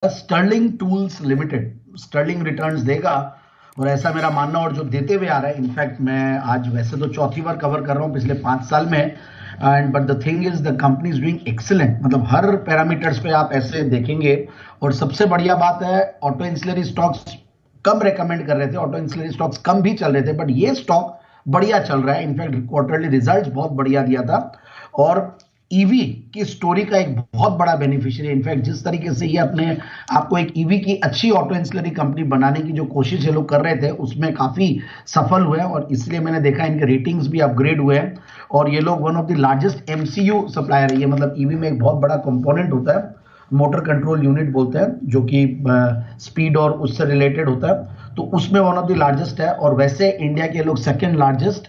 Stirling tools limited sterling returns देगा, और ऐसा मेरा मानना, और जो देते हुए आ रहा है। इनफैक्ट मैं आज वैसे तो चौथी बार कवर कर रहा हूँ पिछले 5 साल में, and but the thing is the company is doing excellent, मतलब हर पैरामीटर्स पे आप ऐसे देखेंगे। और सबसे बढ़िया बात है, ऑटो इंसुलरी स्टॉक्स कम रेकमेंड कर रहे थे, ऑटो इंसुलरी स्टॉक्स कम भी चल रहे थे, बट ये स्टॉक बढ़िया चल रहा है। इनफैक्ट क्वार्टरली रिजल्ट्स बहुत बढ़िया दिया था, और ईवी की स्टोरी का एक बहुत बड़ा बेनिफिशियरी। इनफैक्ट जिस तरीके से ये अपने आपको एक ईवी की अच्छी ऑटो इंसुलरी कंपनी बनाने की जो कोशिश ये लोग कर रहे थे, उसमें काफी सफल हुए हैं, और इसलिए मैंने देखा इनके रेटिंग्स भी अपग्रेड हुए हैं। और ये लोग one of the largest MCU supplier है। ये मतलब ईवी में एक बहुत बड़ा कंपोनेंट होता है, मोटर कंट्रोल यूनिट बोलते हैं, जो कि स्पीड और उससे रिलेटेड होता है, तो उसमें वन ऑफ द लार्जेस्ट है। और वैसे इंडिया के लोग सेकेंड लार्जेस्ट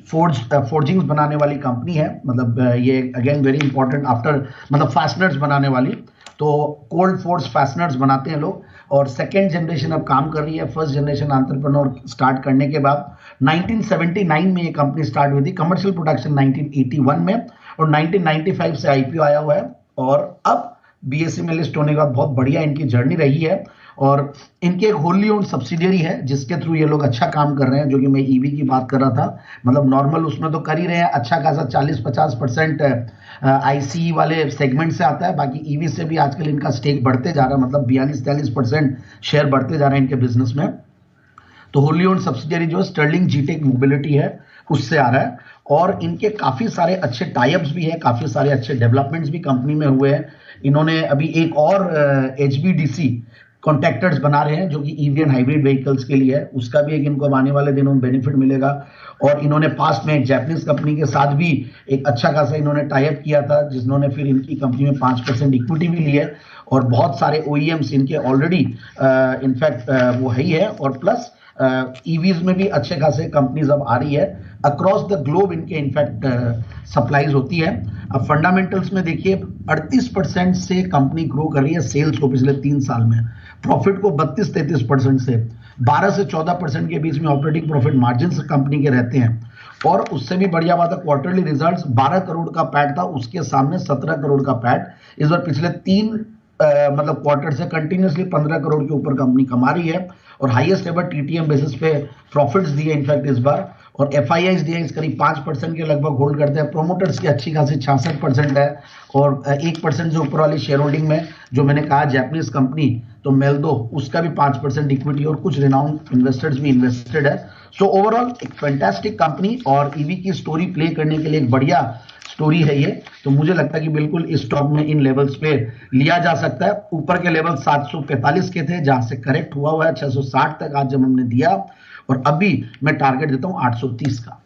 फोर्जिंग्स बनाने वाली कंपनी है। मतलब ये अगेन वेरी इंपॉर्टेंट आफ्टर, मतलब फास्टनर्स बनाने वाली, तो कोल्ड फोर्स फास्टनर्स बनाते हैं लोग। और सेकेंड जनरेशन अब काम कर रही है, फर्स्ट जनरेशन एंटरप्रेन्योर स्टार्ट करने के बाद 1979 में ये कंपनी स्टार्ट हुई थी, कमर्शियल प्रोडक्शन 1981 में, और 1995 से आईपीओ आया हुआ है, और अब बीएसई में लिस्ट होने के बाद बहुत बढ़िया इनकी जर्नी रही है। और इनके एक होली ओन्ड सब्सिडियरी है जिसके थ्रू ये लोग अच्छा काम कर रहे हैं, जो कि मैं ईवी की बात कर रहा था। मतलब नॉर्मल उसमें तो कर ही रहे हैं, अच्छा खासा 40-50% आईसी वाले सेगमेंट से आता है, बाकी ईवी से भी आजकल इनका स्टेक बढ़ते जा रहा है, मतलब 42-43% शेयर बढ़ते जा रहे हैं इनके बिजनेस में। तो होली ओन्ड सब्सिडियरी जो स्टर्लिंग जीटेक मोबिलिटी है, उससे आ रहा है। और इनके काफी सारे अच्छे टाइप्स भी है, काफी सारे अच्छे डेवलपमेंट्स भी कंपनी में हुए हैं। इन्होंने अभी एक और एचबीडीसी कॉन्ट्रैक्टर्स बना रहे हैं, जो कि ईवी एंड हाइब्रिड व्हीकल्स के लिए है, उसका भी एक इनको आने वाले दिनों में बेनिफिट मिलेगा। और इन्होंने पास्ट में एक जैपनीज कंपनी के साथ भी एक अच्छा खासा इन्होंने टाई अप किया था, जिन्होंने फिर इनकी कंपनी में 5% इक्विटी भी ली है। और बहुत सारे ओईएम्स इनके ऑलरेडी इनफैक्ट वो है ही है, और प्लस ईवीज में भी अच्छे खासे कंपनीज अब आ रही है अक्रॉस द ग्लोब, इनके इनफैक्ट सप्लाईज होती है। अब फंडामेंटल्स में देखिए 38% से कंपनी ग्रो कर रही है सेल्स को पिछले 3 साल में, प्रॉफिट को 32-33% से 12 से 14% के बीच में ऑपरेटिंग प्रॉफिट मार्जिन कंपनी के रहते हैं। और उससे भी बढ़िया बात है, क्वार्टरली रिजल्ट्स 12 करोड़ का पैट था, उसके सामने 17 करोड़ का पैट। इस बार पिछले 3 मतलब क्वार्टर से कंटिन्यूसली 15 करोड़ के ऊपर कंपनी कमा रही है, और हाईएस्ट एवर टीटीएम बेसिस पे प्रॉफिट्स दिए इनफैक्ट इस बार। और एफआईआईज दिए इस करीब 5% के लगभग होल्ड करते हैं, प्रोमोटर्स की अच्छी खासी 66% है, और 1% जो ऊपर वाली शेयर होल्डिंग में जो मैंने कहा जैपनीज कंपनी तो मेल्दो, उसका भी 5% इक्विटी, और कुछ रिनाउंड इन्वेस्टर्स भी इन्वेस्टेड है। सो ओवरऑल एक फैंटास्टिक कंपनी, और ईवी की स्टोरी प्ले करने के लिए एक बढ़िया स्टोरी है ये। तो मुझे लगता है कि बिल्कुल इस स्टॉक में इन लेवल्स पे लिया जा सकता है। ऊपर के लेवल 745 के थे, जहां से करेक्ट हुआ है 660 तक आज जब हमने दिया, और अभी मैं टारगेट देता हूं 830 का।